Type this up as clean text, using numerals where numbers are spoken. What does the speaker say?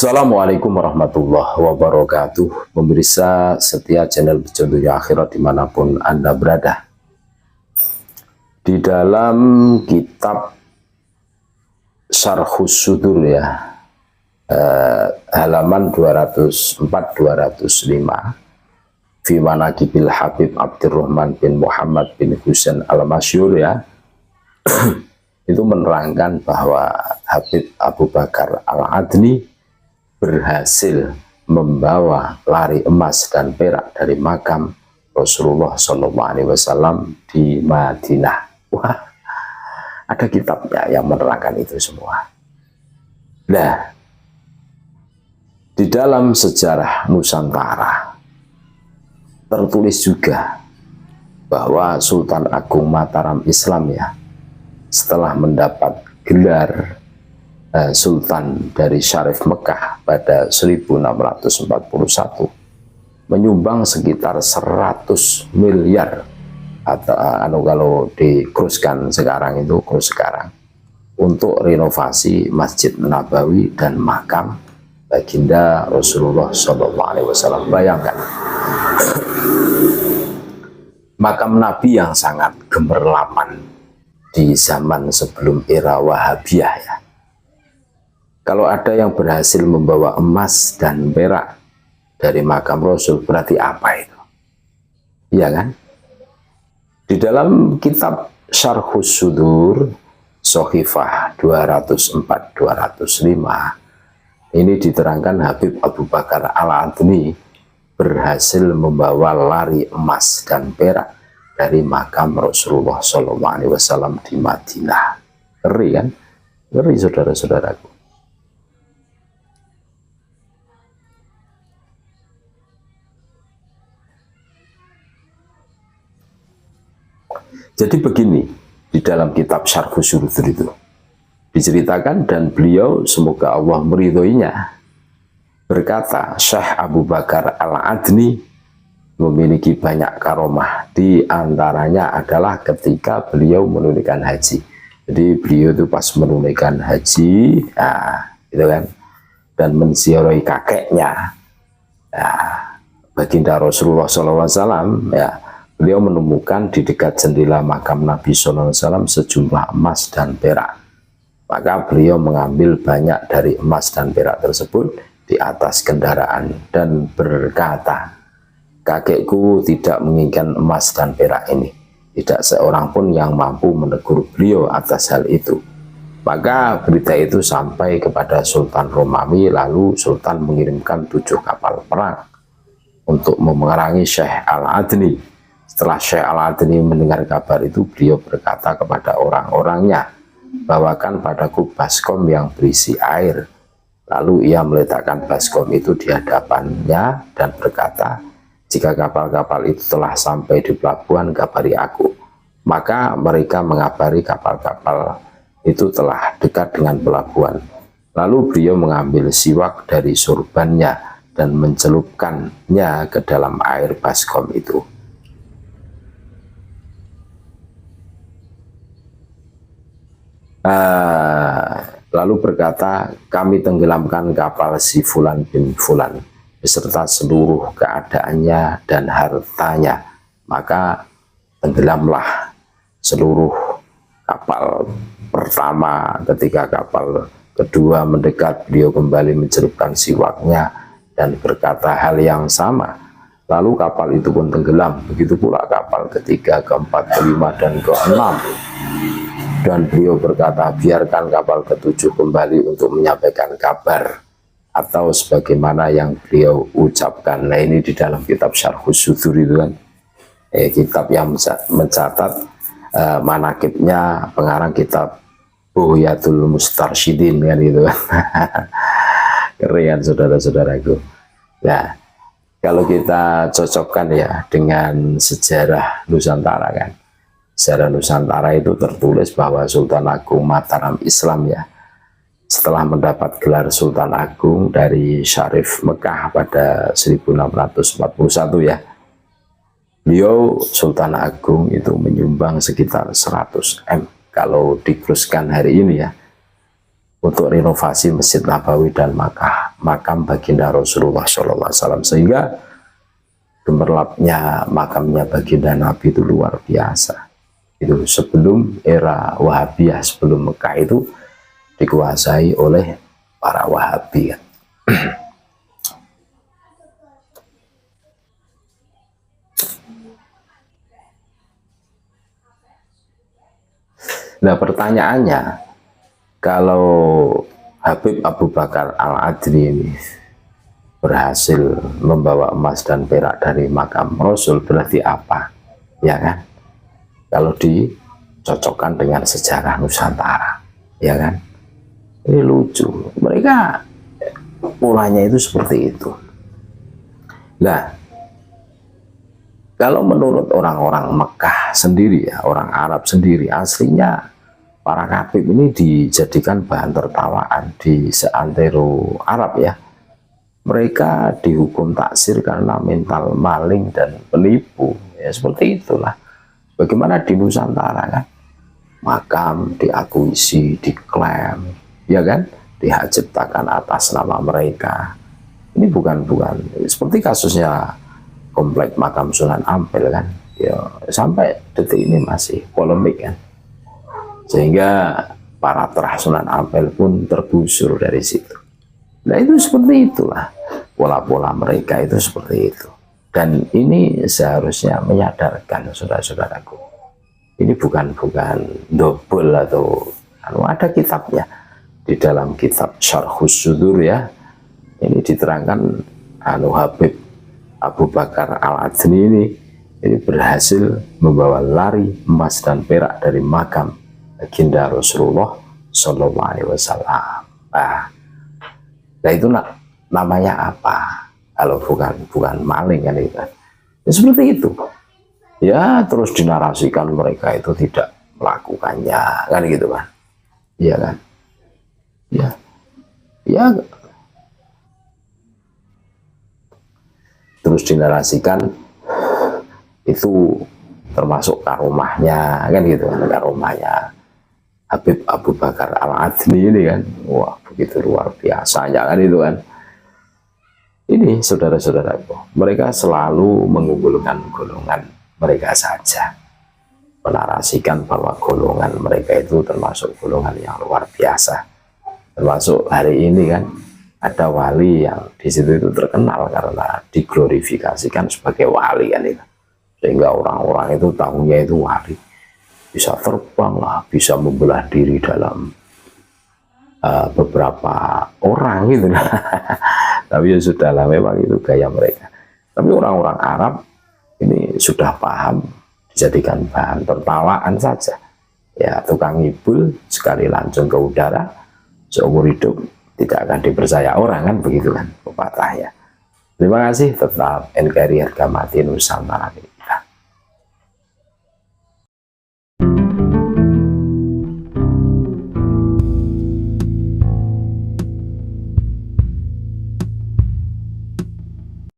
Assalamualaikum warahmatullahi wabarakatuh. Pemirsa setia channel Pecontohnya Akhirat dimanapun Anda berada. Di dalam kitab Syarhus Sudur ya, halaman 204-205 fi manaqibil Habib Abdurrahman bin Muhammad bin Husain al-Masyhur ya, itu menerangkan bahwa Habib Abu Bakar al-Adni berhasil membawa lari emas dan perak dari makam Rasulullah SAW di Madinah. Wah, ada kitabnya yang menerangkan itu semua. Nah, di dalam sejarah Nusantara tertulis juga bahwa Sultan Agung Mataram Islam ya, setelah mendapat gelar Sultan dari Syarif Mekah pada 1641 menyumbang sekitar 100 miliar atau kalau dikuruskan sekarang itu kurus sekarang untuk renovasi Masjid Nabawi dan makam baginda Rasulullah SAW. Bayangkan makam Nabi yang sangat gemerlapan di zaman sebelum era Wahabiyah ya. Kalau ada yang berhasil membawa emas dan perak dari makam Rasul, berarti apa itu? Iya kan? Di dalam kitab Syarhus Sudur, Sohifah 204-205, ini diterangkan Habib Abu Bakar al-Adni berhasil membawa lari emas dan perak dari makam Rasulullah SAW di Madinah. Ngeri kan? Ngeri saudara-saudaraku. Jadi begini, di dalam kitab Syarhus Sudur itu diceritakan, dan beliau semoga Allah meridhoinya berkata, Syekh Abu Bakar al-Adni memiliki banyak karomah, di antaranya adalah ketika beliau menunaikan haji. Jadi beliau itu pas menunaikan haji, nah, gitu kan, dan menziarahi kakeknya, nah, baginda Rasulullah SAW ya. Beliau menemukan di dekat jendela makam Nabi SAW sejumlah emas dan perak. Maka beliau mengambil banyak dari emas dan perak tersebut di atas kendaraan dan berkata, kakekku tidak menginginkan emas dan perak ini. Tidak seorang pun yang mampu menegur beliau atas hal itu. Maka berita itu sampai kepada Sultan Romawi, lalu Sultan mengirimkan 7 kapal perang untuk memerangi Syekh al-Adni. Setelah Syekh al-Adni mendengar kabar itu, beliau berkata kepada orang-orangnya, bawakan padaku baskom yang berisi air. Lalu ia meletakkan baskom itu di hadapannya dan berkata, jika kapal-kapal itu telah sampai di pelabuhan, kabari aku. Maka mereka mengabari kapal-kapal itu telah dekat dengan pelabuhan. Lalu beliau mengambil siwak dari surbannya dan mencelupkannya ke dalam air baskom itu. Lalu berkata, kami tenggelamkan kapal si Fulan bin Fulan beserta seluruh keadaannya dan hartanya. Maka tenggelamlah seluruh kapal pertama. Ketika kapal kedua mendekat, beliau kembali mencelupkan siwaknya dan berkata hal yang sama. Lalu kapal itu pun tenggelam. Begitu pula kapal ketiga, keempat, kelima, dan keenam. Dan beliau berkata, biarkan kapal ketujuh kembali untuk menyampaikan kabar atau sebagaimana yang beliau ucapkan. Nah, ini di dalam kitab Syarhus Sudur itu kan, kitab yang mencatat manaqibnya pengarang kitab Bughyatul Mustarsyidin kan itu kan. Keren saudara-saudaraku. Nah, kalau kita cocokkan ya dengan sejarah Nusantara kan, sejarah Nusantara itu tertulis bahwa Sultan Agung Mataram Islam ya, setelah mendapat gelar Sultan Agung dari Syarif Mekah pada 1641 ya, beliau Sultan Agung itu menyumbang sekitar 100 M kalau dikuruskan hari ini ya, untuk renovasi Masjid Nabawi dan makam baginda Rasulullah SAW, sehingga gemerlapnya makamnya baginda Nabi itu luar biasa. Itu sebelum era Wahabiyah, sebelum Mekah itu dikuasai oleh para Wahabi. Nah, pertanyaannya, kalau Habib Abu Bakar Al-Adri ini berhasil membawa emas dan perak dari makam Rasul, berarti apa? Ya kan? Kalau dicocokkan dengan sejarah Nusantara, ya kan? Ini lucu. Mereka polanya itu seperti itu. Nah, kalau menurut orang-orang Mekah sendiri, ya, orang Arab sendiri, aslinya para khatib ini dijadikan bahan tertawaan di seantero Arab, ya. Mereka dihukum taksir karena mental maling dan penipu, ya seperti itulah. Bagaimana di Nusantara, kan? Makam diakuisi, diklaim, ya kan? Dihak ciptakan atas nama mereka. Ini bukan seperti kasusnya komplek makam Sunan Ampel, kan? Ya, sampai detik ini masih polemik, kan? Sehingga para terah Sunan Ampel pun tergusur dari situ. Nah, itu seperti itulah, pola-pola mereka itu seperti itu. Dan ini seharusnya menyadarkan saudara-saudaraku, ini bukan double atau ada kitabnya. Di dalam kitab Syarhus Sudur, ya, ini diterangkan Habib Abu Bakar Al-Adni ini berhasil membawa lari emas dan perak dari makam baginda Rasulullah Shallallahu Alaihi Wasallam. Nah, itu namanya apa? Kalau bukan maling, kan itu. Ya, seperti itu. Ya, terus dinarasikan mereka itu tidak melakukannya, kan gitu, kan? Iya, kan? Ya, ya. Terus dinarasikan itu termasuk karomahnya, kan gitu, kan? Karomahnya Habib Abu Bakar Al-Adni ini, kan, wah, begitu luar biasanya, kan itu, kan. Ini saudara-saudaraku, mereka selalu mengunggulkan golongan mereka saja, menarasikan bahwa golongan mereka itu termasuk golongan yang luar biasa. Termasuk hari ini, kan, ada wali yang di situ itu terkenal karena diglorifikasikan sebagai wali, kan itu, sehingga orang-orang itu tahunya itu wali. Bisa terbang lah, bisa membelah diri dalam beberapa orang, gitu. Tapi ya sudahlah, memang itu gaya mereka. Tapi orang-orang Arab ini sudah paham, dijadikan bahan tertawaan saja. Ya, tukang ngibul sekali lancung ke udara, seumur hidup tidak akan dipercaya orang, kan begitu, kan pepatahnya. Terima kasih, tetap NKRI harga mati Nusantara.